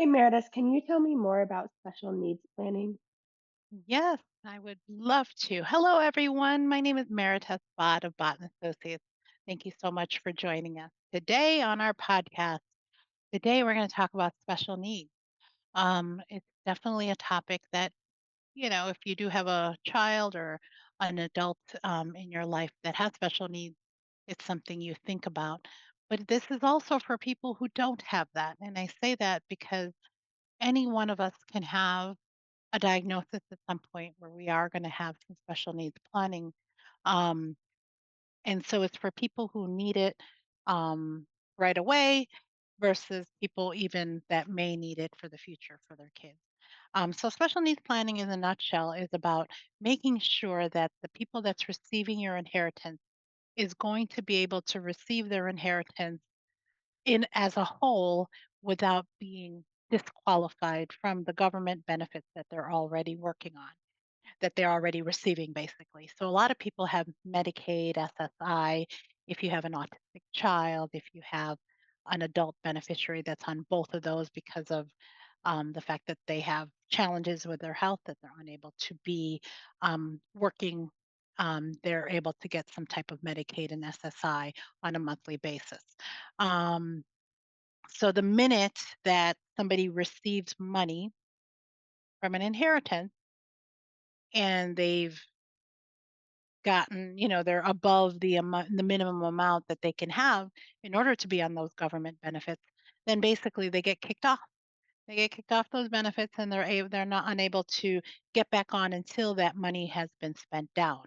Hey Meredith, can you tell me more about special needs planning? Yes, I would love to. Hello, everyone. My name is Meredith Bott of Bott and Associates. Thank you so much for joining us today on our podcast. Today, we're going to talk about special needs. It's definitely a topic that, if you do have a child or an adult in your life that has special needs, it's something you think about. But this is also for people who don't have that. And I say that because any one of us can have a diagnosis at some point where we are going to have some special needs planning. Um, and so it's for people who need it right away versus people even that may need it for the future for their kids. So special needs planning in a nutshell is about making sure that the people that's receiving your inheritance is going to be able to receive their inheritance in as a whole without being disqualified from the government benefits that they're already working on, that they're already receiving, basically. So a lot of people have Medicaid, SSI. If you have an autistic child, if you have an adult beneficiary that's on both of those because of the fact that they have challenges with their health, that they're unable to be working, they're able to get some type of Medicaid and SSI on a monthly basis. Um, so the minute that somebody receives money from an inheritance and they've gotten, they're above the minimum amount that they can have in order to be on those government benefits, then basically they get kicked off. They get kicked off those benefits and they're not unable to get back on until that money has been spent down.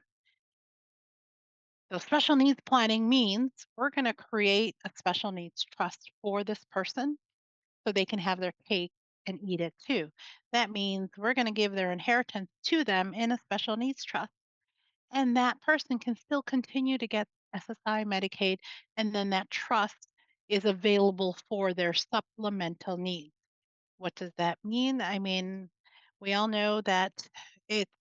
So special needs planning means we're going to create a special needs trust for this person so they can have their cake and eat it too. That means we're going to give their inheritance to them in a special needs trust. And that person can still continue to get SSI, Medicaid, and then that trust is available for their supplemental needs. What does that mean? I mean, we all know that it's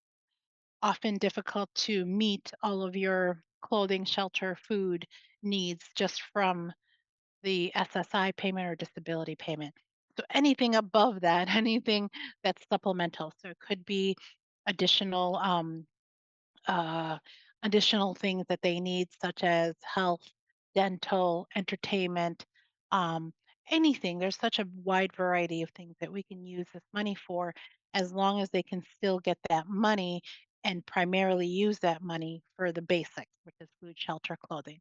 often difficult to meet all of your clothing, shelter, food needs just from the SSI payment or disability payment. So anything above that, anything that's supplemental. So it could be additional uh, additional things that they need, such as health, dental, entertainment, um, anything. There's such a wide variety of things that we can use this money for, as long as they can still get that money and primarily use that money for the basics, which is food, shelter, clothing.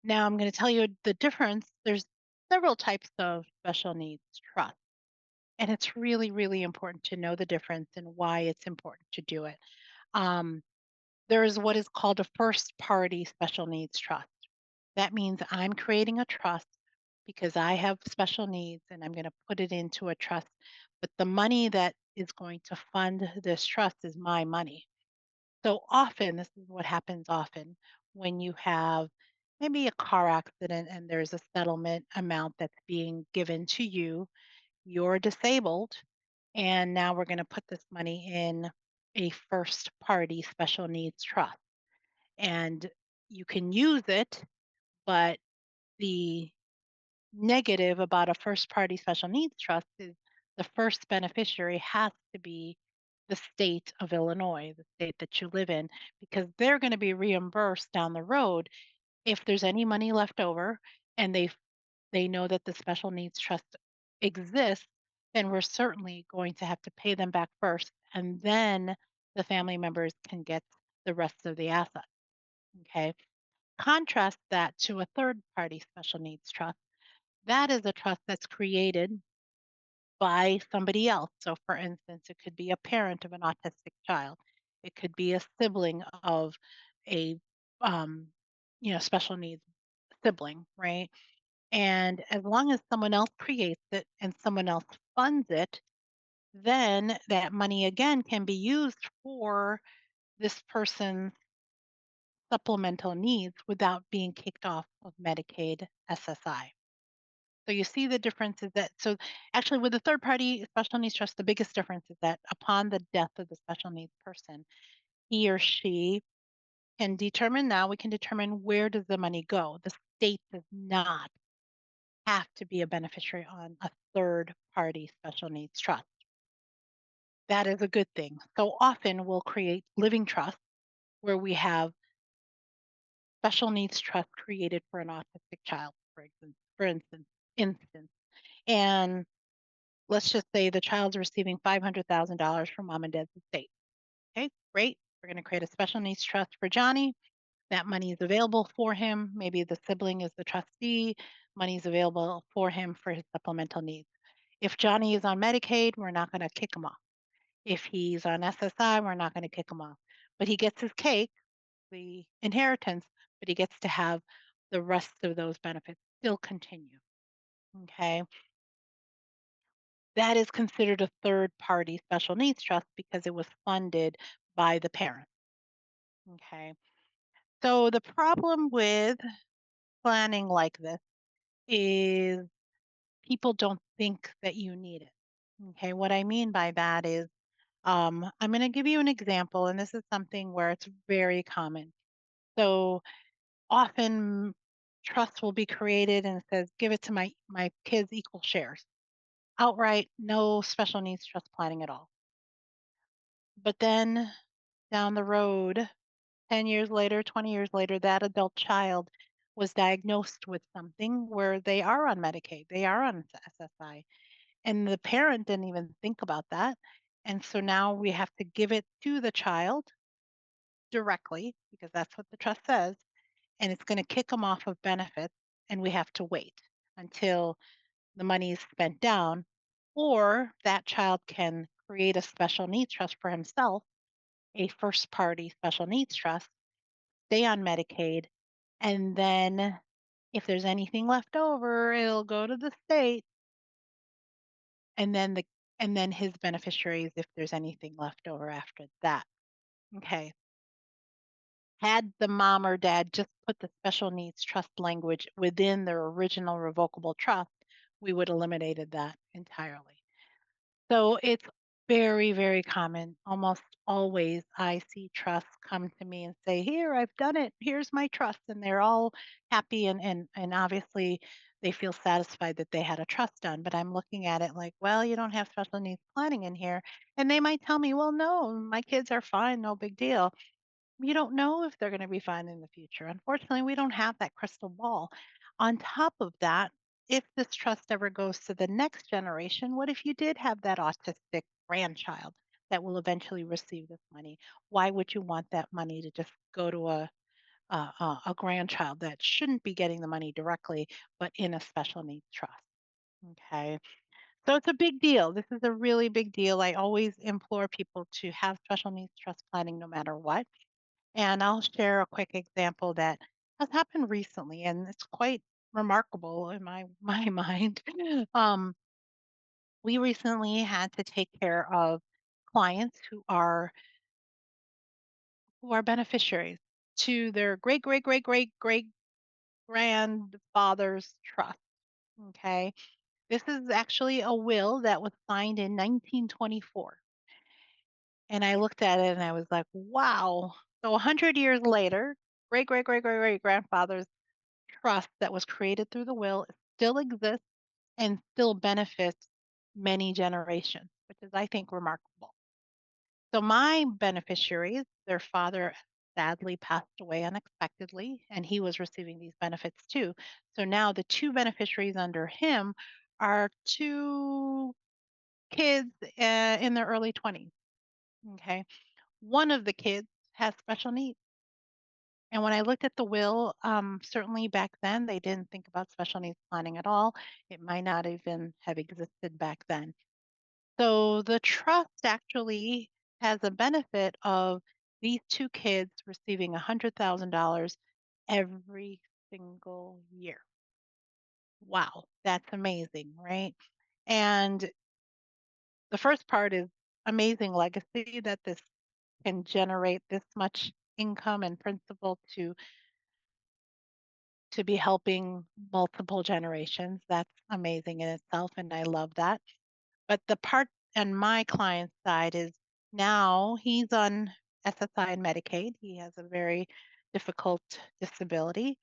Now, I'm going to tell you the difference. There's several types of special needs trust, and it's really, really important to know the difference and why it's important to do it. Um, there is what is called a first party special needs trust. That means I'm creating a trust because I have special needs and I'm going to put it into a trust. But the money that is going to fund this trust is my money. So often, this is what happens often when you have maybe a car accident and there's a settlement amount that's being given to you. You're disabled, and now we're going to put this money in a first party special needs trust. And you can use it, but the negative about a first party special needs trust is the first beneficiary has to be the state of Illinois, the state that you live in, because they're going to be reimbursed down the road if there's any money left over and they know that the special needs trust exists, then we're certainly going to have to pay them back first and then the family members can get the rest of the assets. Okay. Contrast that to a third party special needs trust. That is a trust that's created by somebody else. So, for instance, it could be a parent of an autistic child, it could be a sibling of a um, special needs sibling, right? And as long as someone else creates it and someone else funds it, then that money again can be used for this person's supplemental needs without being kicked off of Medicaid SSI. So you see the difference is that actually with the third party special needs trust, the biggest difference is that upon the death of the special needs person, he or she can determine now we can determine where does the money go. The state does not have to be a beneficiary on a third party special needs trust. That is a good thing. So often we'll create living trust where we have special needs trust created for an autistic child, for instance. And let's just say the child's receiving $500,000 from mom and dad's estate. Okay, great. We're going to create a special needs trust for Johnny. That money is available for him. Maybe the sibling is the trustee. Money is available for him for his supplemental needs. If Johnny is on Medicaid, we're not going to kick him off. If he's on SSI, we're not going to kick him off. But he gets his cake, the inheritance, but he gets to have the rest of those benefits still continue. Okay. That is considered a third party special needs trust because it was funded by the parent. Okay. So the problem with planning like this is people don't think that you need it. Okay. What I mean by that is I'm going to give you an example, and this is something where it's very common. So often trust will be created and it says, give it to my kids equal shares. Outright, no special needs trust planning at all. But then down the road, 10 years later, 20 years later, that adult child was diagnosed with something where they are on Medicaid, they are on SSI, and the parent didn't even think about that. And so now we have to give it to the child directly because that's what the trust says, and it's going to kick them off of benefits, and we have to wait until the money is spent down, or that child can create a special needs trust for himself, a first party special needs trust, stay on Medicaid, and then if there's anything left over, it'll go to the state, and then his beneficiaries if there's anything left over after that. Okay. Had the mom or dad just put the special needs trust language within their original revocable trust, we would have eliminated that entirely. So it's very, very common. Almost always, I see trusts come to me and say, "Here, I've done it. Here's my trust," and they're all happy and obviously they feel satisfied that they had a trust done. But I'm looking at it like, well, you don't have special needs planning in here, and they might tell me, "Well, no, my kids are fine, no big deal." You don't know if they're going to be fine in the future. Unfortunately, we don't have that crystal ball. On top of that, if this trust ever goes to the next generation, what if you did have that autistic grandchild that will eventually receive this money? Why would you want that money to just go to a grandchild that shouldn't be getting the money directly, but in a special needs trust? Okay. So it's a big deal. This is a really big deal. I always implore people to have special needs trust planning no matter what. And I'll share a quick example that has happened recently, and it's quite remarkable in my mind. Um, we recently had to take care of clients who are beneficiaries to their great great great great great grandfather's trust. Okay, this is actually a will that was signed in 1924, and I looked at it and I was like, wow. So 100 years later, great great great great great grandfather's trust that was created through the will still exists and still benefits many generations, which is, I think, remarkable. So, my beneficiaries, their father sadly passed away unexpectedly, and he was receiving these benefits too. So, now the two beneficiaries under him are two kids in their early 20s. Okay. One of the kids has special needs. And when I looked at the will, certainly back then they didn't think about special needs planning at all. It might not even have existed back then. So the trust actually has a benefit of these two kids receiving $100,000 every single year. Wow, that's amazing, right? And the first part is amazing legacy that this can generate this much income and principal to be helping multiple generations. That's amazing in itself, and I love that. But the part on my client's side is now he's on SSI and Medicaid. He has a very difficult disability,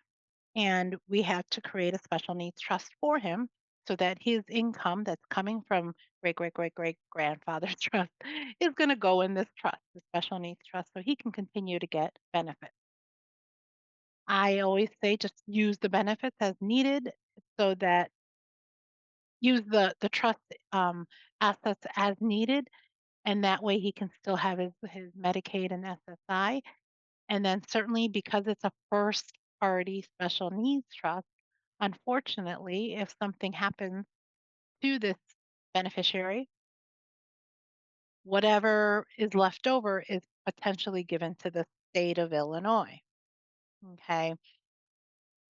and we had to create a special needs trust for him so that his income that's coming from great great great great grandfather's trust is going to go in this trust, the special needs trust, so he can continue to get benefits. I always say just use the benefits as needed so that use the trust assets as needed, and that way he can still have his Medicaid and SSI. And then certainly because it's a first party special needs trust, unfortunately, if something happens to this beneficiary, whatever is left over is potentially given to the state of Illinois. Okay.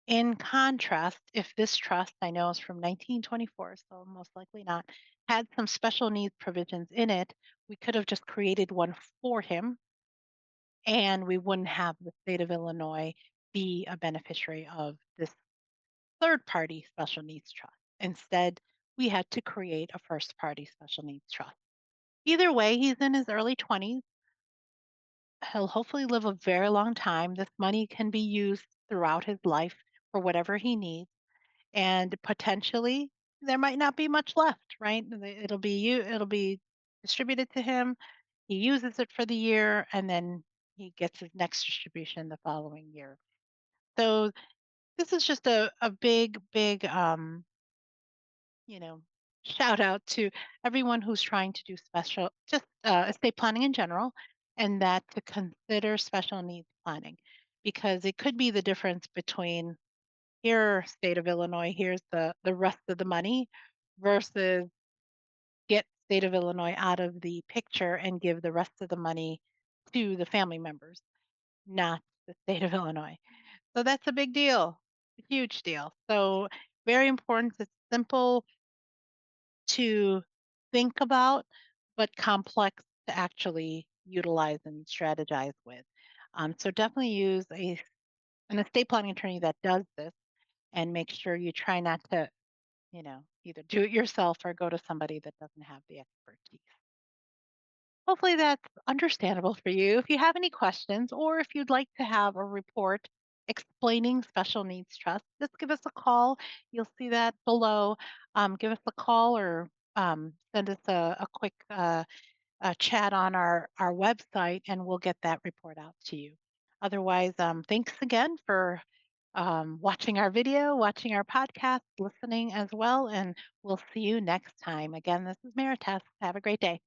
In contrast, if this trust, I know is from 1924, so most likely not, had some special needs provisions in it, we could have just created one for him and we wouldn't have the state of Illinois be a beneficiary of this third party special needs trust. Instead, we had to create a first party special needs trust. Either way, he's in his early 20s. He'll hopefully live a very long time. This money can be used throughout his life for whatever he needs. And potentially, there might not be much left, right? It'll be distributed to him. He uses it for the year, and then he gets his next distribution the following year. So this is just a big, big, you know, shout out to everyone who's trying to do special, just estate planning in general, and that to consider special needs planning because it could be the difference between here, state of Illinois, here's the rest of the money versus get state of Illinois out of the picture and give the rest of the money to the family members, not the state of Illinois. So that's a big deal, a huge deal. So very important. It's simple to think about, but complex to actually utilize and strategize with. So definitely use an estate planning attorney that does this and make sure you try not to, either do it yourself or go to somebody that doesn't have the expertise. Hopefully that's understandable for you. If you have any questions or if you'd like to have a report explaining special needs trust, just give us a call. You'll see that below. Give us a call or send us a quick chat on our website and we'll get that report out to you. Otherwise, thanks again for watching our video, watching our podcast, listening as well, and we'll see you next time. Again, this is Meriteth. Have a great day.